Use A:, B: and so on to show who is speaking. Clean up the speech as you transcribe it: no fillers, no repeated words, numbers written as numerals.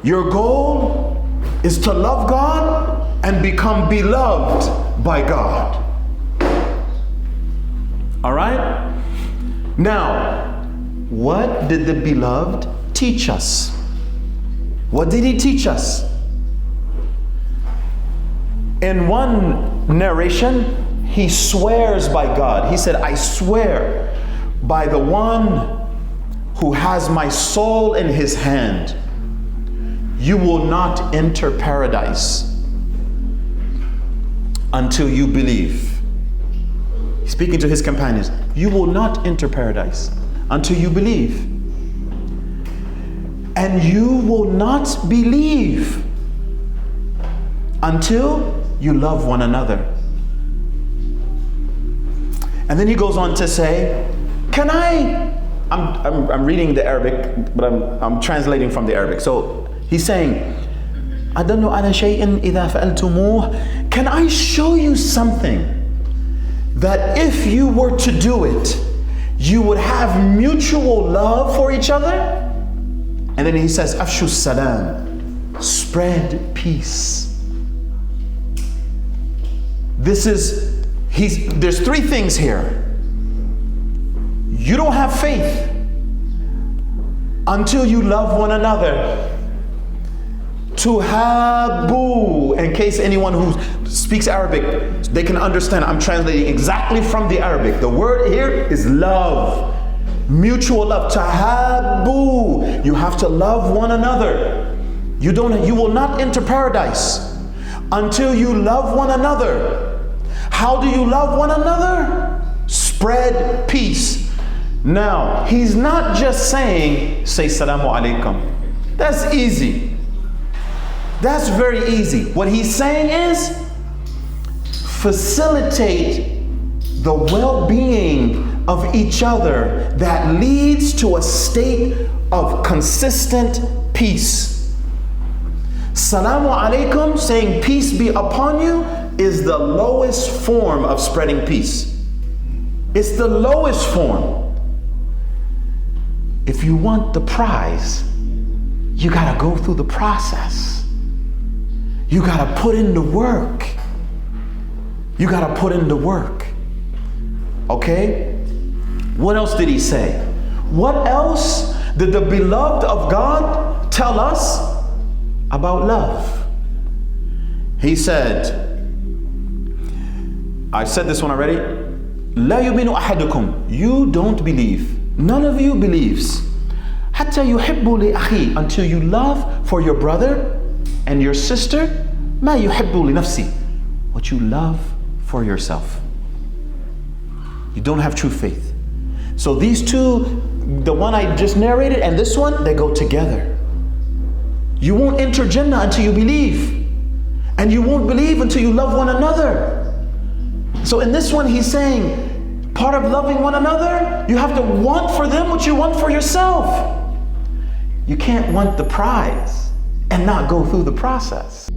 A: Your goal is to love God and become beloved by God. All right? Now, what did the beloved teach us? What did he teach us? In one narration, he swears by God. He said, I swear by the one who has my soul in his hand, you will not enter paradise until you believe. Speaking to his companions, you will not enter paradise until you believe. And you will not believe until you love one another. And then he goes on to say, I'm reading the Arabic, but I'm translating from the Arabic. So he's saying, أَدَلُّ عَلَى شَيْءٍ إِذَا فَأَلْتُمُوهُ. Can I show you something that if you were to do it, you would have mutual love for each other? And then he says, Afshu As-Salaam, spread peace. There's three things here. You don't have faith until you love one another. Tuhabu, in case anyone who speaks Arabic, they can understand. I'm translating exactly from the Arabic. The word here is love, mutual love. Tahabu, you have to love one another. You will not enter paradise until you love one another. How do you love one another? Spread peace. Now, he's not just saying, say Salamu Alaikum. That's easy. That's very easy. What he's saying is, facilitate the well-being of each other that leads to a state of consistent peace. Salamu Alaikum, saying peace be upon you, is the lowest form of spreading peace. It's the lowest form. If you want the prize, you gotta go through the process. You gotta put in the work. You gotta put in the work. Okay? What else did he say? What else did the beloved of God tell us about love? He said, I said this one already. La yuminu ahadukum. You don't believe. None of you believes. Hatta yuhibbu li akhi. Until you love for your brother and your sister. Ma yuhibbu li nafsi. What you love for yourself. You don't have true faith. So these two, the one I just narrated and this one, they go together. You won't enter Jannah until you believe. And you won't believe until you love one another. So in this one he's saying, part of loving one another, you have to want for them what you want for yourself. You can't want the prize and not go through the process.